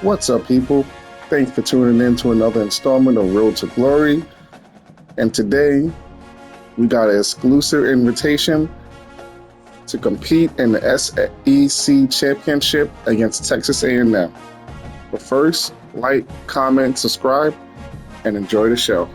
What's up, people? Thanks for tuning in to another installment of Road to Glory. And today, we got an exclusive invitation to compete in the SEC Championship against Texas A&M. But first, like, comment, subscribe, and enjoy the show.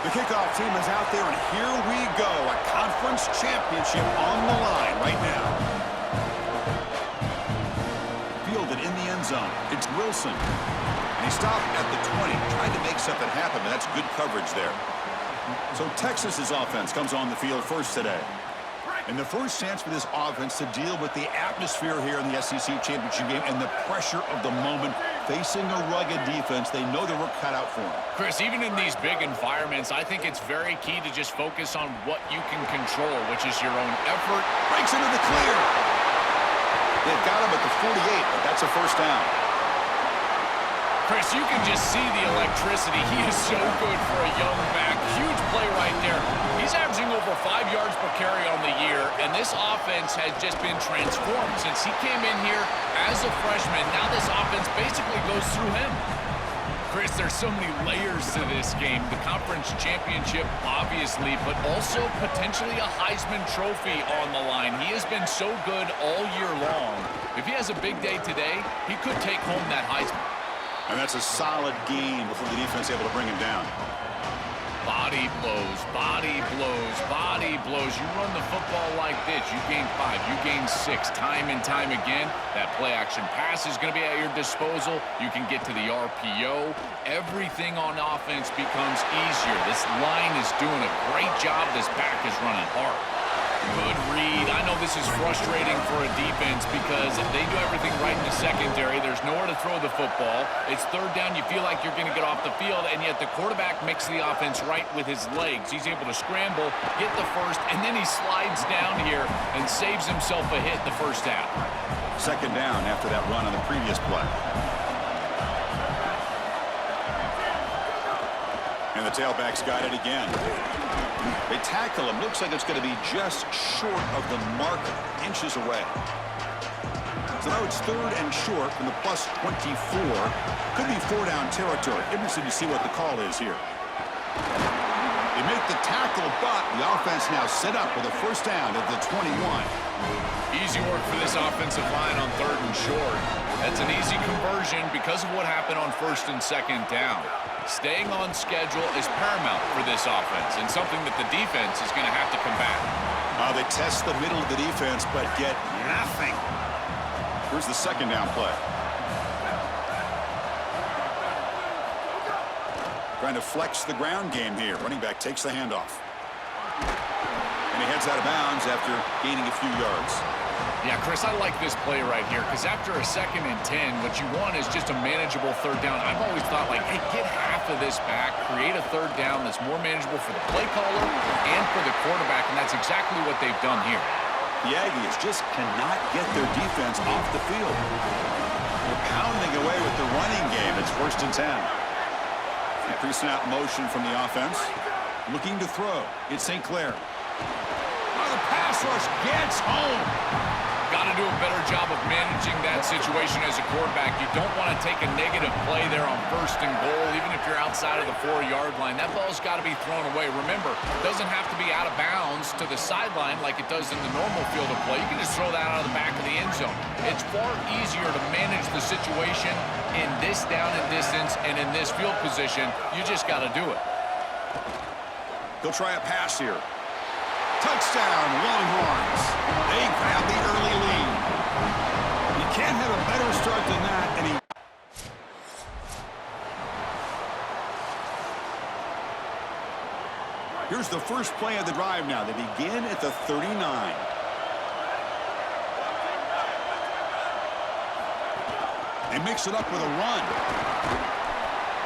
The kickoff team is out there, and here we go. A conference championship on the line right now. Fielded in the end zone. It's Wilson. And he stopped at the 20, trying to make something happen, but that's good coverage there. So Texas's offense comes on the field first today. And the first chance for this offense to deal with the atmosphere here in the SEC Championship game and the pressure of the moment, facing a rugged defense. They know their work cut out for them. Chris, even in these big environments, I think it's very key to just focus on what you can control, which is your own effort. Breaks into the clear. They've got him at the 48, but that's a first down. Chris, you can just see the electricity. He is so good for a young back. Huge play right there. He's averaging over 5 yards per carry on the year, and this offense has just been transformed since he came in here as a freshman. Now this offense basically goes through him. Chris, there's so many layers to this game. The conference championship, obviously, but also potentially a Heisman Trophy on the line. He has been so good all year long. If he has a big day today, he could take home that Heisman. And that's a solid gain before the defense able to bring him down. Body blows, body blows, body blows. You run the football like this, you gain 5, you gain 6, time and time again. That play action pass is going to be at your disposal. You can get to the RPO. Everything on offense becomes easier. This line is doing a great job. This back is running hard. Good read. I know this is frustrating for a defense because they do everything right in the secondary. There's nowhere to throw the football. It's third down. You feel like you're going to get off the field, and yet the quarterback makes the offense right with his legs. He's able to scramble, get the first, and then he slides down here and saves himself a hit the first half. Second down after that run on the previous play. And the tailback's got it again. They tackle him. Looks like it's going to be just short of the marker, inches away. So now it's third and short from the plus 24. Could be 4-down territory. Interesting to see what the call is here. They make the tackle, but the offense now set up with a first down at the 21. Easy work for this offensive line on third and short. That's an easy conversion because of what happened on first and second down. Staying on schedule is paramount for this offense and something that the defense is going to have to combat. They test the middle of the defense, but get nothing. Here's the second down play. Trying to flex the ground game here. Running back takes the handoff. And he heads out of bounds after gaining a few yards. Yeah, Chris, I like this play right here because after a 2nd and 10, what you want is just a manageable third down. I've always thought, like, hey, get half of this back, create a third down that's more manageable for the play caller and for the quarterback, and that's exactly what they've done here. The Aggies just cannot get their defense off the field. They're pounding away with the running game. It's 1st and 10. A pre-snap motion from the offense. Looking to throw. It's St. Clair. The pass rush gets home. Got to do a better job of managing that situation as a quarterback. You don't want to take a negative play there on 1st and goal, even if you're outside of the 4-yard line. That ball's got to be thrown away. Remember, it doesn't have to be out of bounds to the sideline like it does in the normal field of play. You can just throw that out of the back of the end zone. It's far easier to manage the situation in this down and distance and in this field position. You just got to do it. He'll try a pass here. Touchdown, Longhorns. They grab the early lead. You can't have a better start than that. And here's the first play of the drive now. They begin at the 39. They mix it up with a run.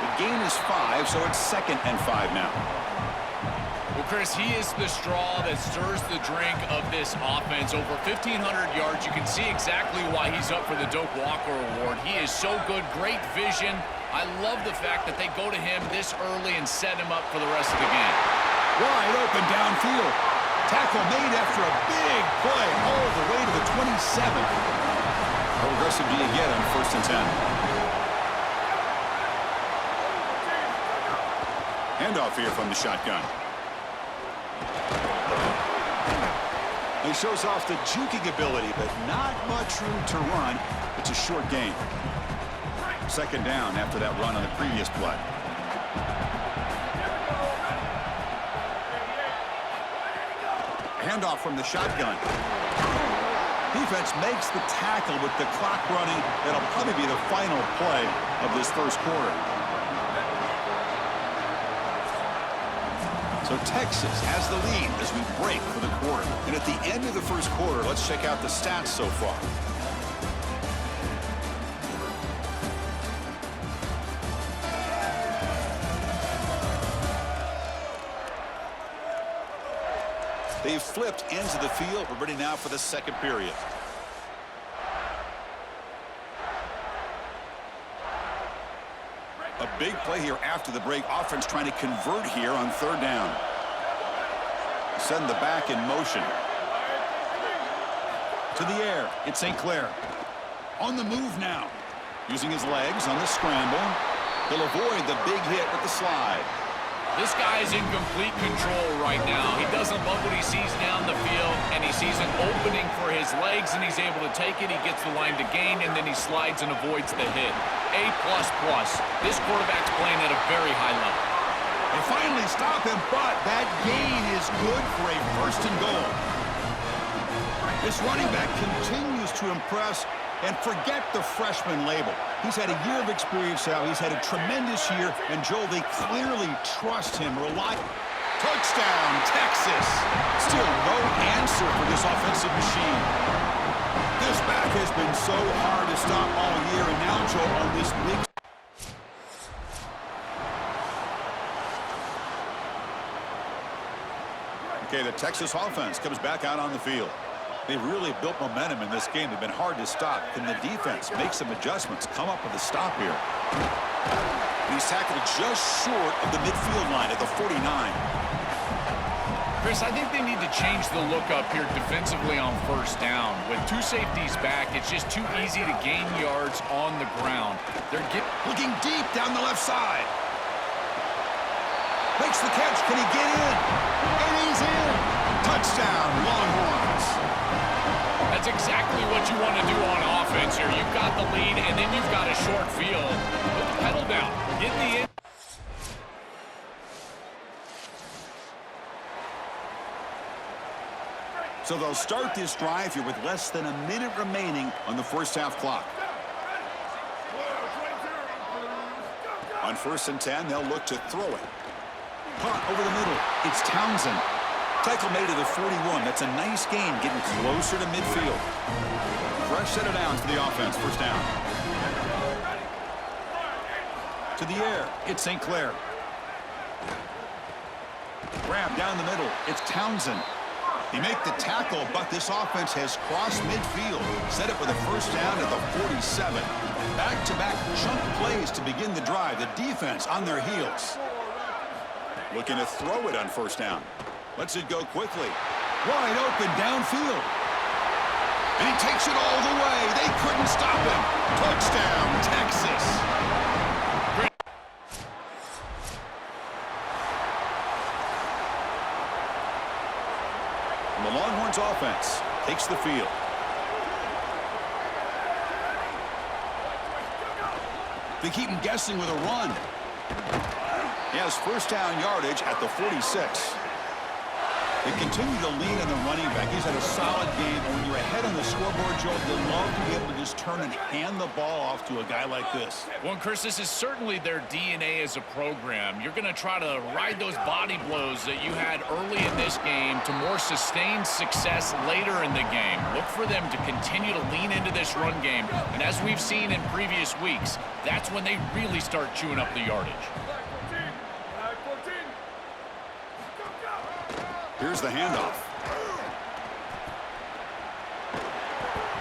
The gain is 5, so it's 2nd and 5 now. Well, Chris, he is the straw that stirs the drink of this offense. Over 1,500 yards. You can see exactly why he's up for the Doak Walker Award. He is so good, great vision. I love the fact that they go to him this early and set him up for the rest of the game. Wide open downfield. Tackle made after a big play all the way to the 27. How aggressive do you get on 1st and 10? Handoff here from the shotgun. He shows off the juking ability, but not much room to run. It's a short gain. 2nd down after that run on the previous play. Handoff from the shotgun. Defense makes the tackle with the clock running. That'll probably be the final play of this first quarter. So Texas has the lead as we break for the quarter. And at the end of the first quarter, let's check out the stats so far. They've flipped into the field. We're ready now for the second period. A big play here after the break. Offense trying to convert here on 3rd down. Send the back in motion. To the air. It's St. Clair. On the move now. Using his legs on the scramble. He'll avoid the big hit with the slide. This guy is in complete control right now. He doesn't love what he sees down the field, and he sees an opening for his legs, and he's able to take it. He gets the line to gain, and then he slides and avoids the hit. A++. This quarterback's playing at a very high level. They finally stop him, but that gain is good for a first and goal. This running back continues to impress, and forget the freshman label. He's had a year of experience now. He's had a tremendous year, and Joel, they clearly trust him. Touchdown, Texas. Still no answer for this offensive machine. This back has been so hard to stop all year, and now Joel on this big... Okay, the Texas offense comes back out on the field. They've really built momentum in this game. They've been hard to stop. Can the defense make some adjustments, come up with a stop here? And he's tackled just short of the midfield line at the 49. Chris, I think they need to change the look up here defensively on first down. With two safeties back, it's just too easy to gain yards on the ground. They're looking deep down the left side. Makes the catch. Can he get in? And he's in. Touchdown, Longhorns. That's exactly what you want to do on offense here. You've got the lead, and then you've got a short field. Put the pedal down. Get the in. So they'll start this drive here with less than a minute remaining on the first half clock. On 1st and 10, they'll look to throw it. Punt over the middle. It's Townsend. Tackle made at the 41. That's a nice gain, getting closer to midfield. Fresh set of downs for the offense. First down. To the air. It's St. Clair. Grab down the middle. It's Townsend. They make the tackle, but this offense has crossed midfield. Set up with a first down at the 47. Back-to-back chunk plays to begin the drive. The defense on their heels. Looking to throw it on first down. Lets it go quickly. Wide open downfield. And he takes it all the way. They couldn't stop him. Touchdown, Texas. And the Longhorns offense takes the field. They keep him guessing with a run. He has first down yardage at the 46. They continue to lean on the running back. He's had a solid game. And when you're ahead on the scoreboard, Joe, you'll love to be able to just turn and hand the ball off to a guy like this. Well, Chris, this is certainly their DNA as a program. You're going to try to ride those body blows that you had early in this game to more sustained success later in the game. Look for them to continue to lean into this run game. And as we've seen in previous weeks, that's when they really start chewing up the yardage. Here's the handoff.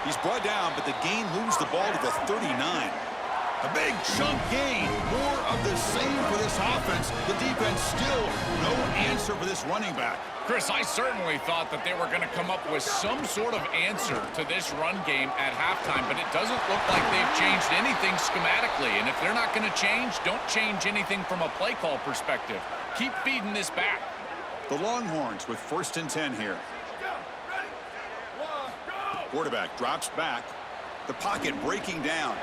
He's brought down, but the gain moves the ball to the 39. A big chunk gain. More of the same for this offense. The defense still no answer for this running back. Chris, I certainly thought that they were going to come up with some sort of answer to this run game at halftime, but it doesn't look like they've changed anything schematically. And if they're not going to change, don't change anything from a play call perspective. Keep feeding this back. The Longhorns with 1st and 10 here. Quarterback drops back. The pocket breaking down.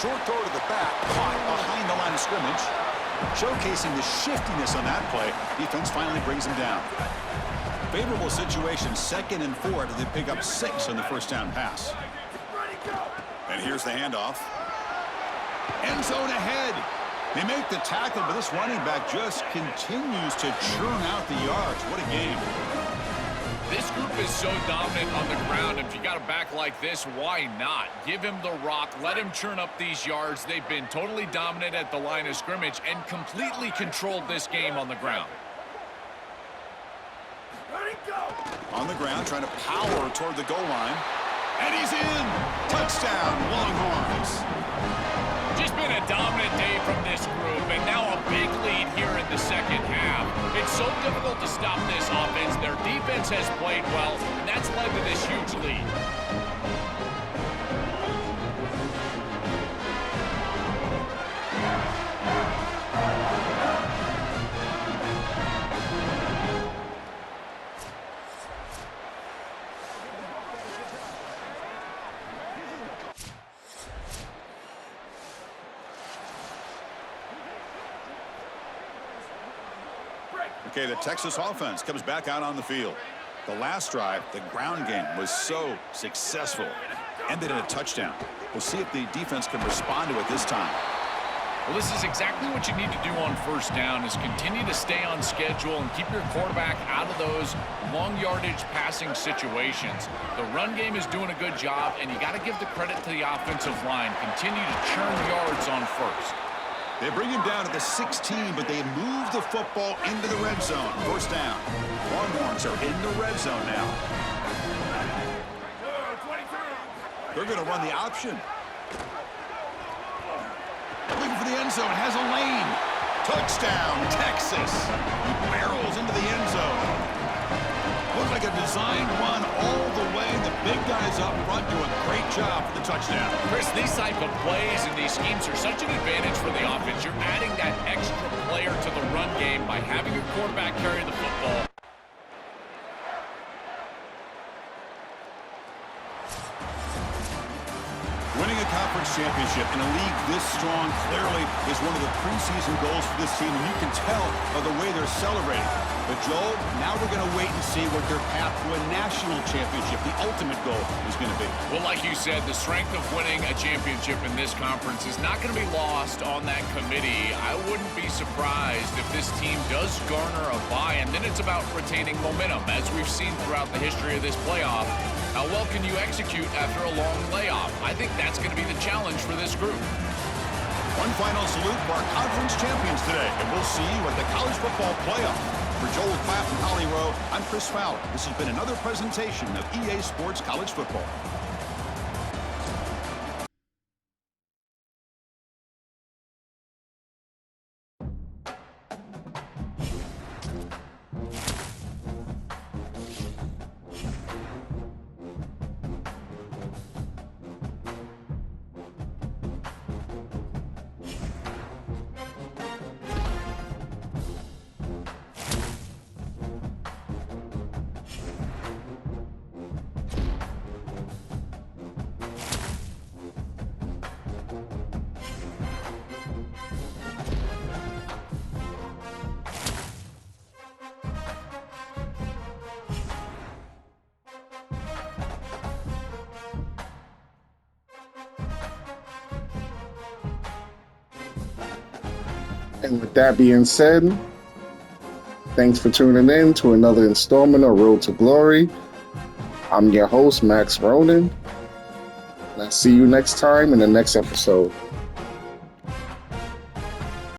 Short throw to the back, caught behind the line of scrimmage. Showcasing the shiftiness on that play. Defense finally brings him down. Favorable situation, 2nd and 4, as they pick up 6 on the first down pass. And here's the handoff. End zone ahead. They make the tackle, but this running back just continues to churn out the yards. What a game. This group is so dominant on the ground. If you got a back like this, why not? Give him the rock. Let him churn up these yards. They've been totally dominant at the line of scrimmage and completely controlled this game on the ground. On the ground, trying to power toward the goal line. And he's in. Touchdown, Longhorns. Just been a dominant day from this group, and now a big lead here in the second half. It's so difficult to stop this offense. Their defense has played well, and that's led to this huge lead. Okay, the Texas offense comes back out on the field. The last drive, the ground game was so successful. Ended in a touchdown. We'll see if the defense can respond to it this time. Well, this is exactly what you need to do on first down is continue to stay on schedule and keep your quarterback out of those long yardage passing situations. The run game is doing a good job, and you got to give the credit to the offensive line. Continue to churn yards on first. They bring him down at the 16, but they move the football into the red zone. First down. Longhorns are in the red zone now. They're going to run the option. Looking for the end zone, has a lane. Touchdown, Texas. He barrels into the end zone. Looks like a designed run all the way. The big guys up front do a great job for the touchdown. Chris, these type of plays and these schemes are such an advantage for the offense. You're adding that extra player to the run game by having your quarterback carry the football. Winning a conference championship in a league this strong clearly is one of the preseason goals for this team, and you can tell by the way they're celebrating. But, Joel, now we're going to wait and see what their path to a national championship, the ultimate goal, is going to be. Well, like you said, the strength of winning a championship in this conference is not going to be lost on that committee. I wouldn't be surprised if this team does garner a bye, and then it's about retaining momentum, as we've seen throughout the history of this playoff. How well can you execute after a long layoff? I think that's going to be the challenge for this group. One final salute for our conference champions today, and we'll see you at the college football playoff. For Joel Clapp and Holly Rowe, I'm Chris Fowler. This has been another presentation of EA Sports College Football. And with that being said, thanks for tuning in to another installment of Road to Glory. I'm your host, Max Ronan. And I'll see you next time in the next episode.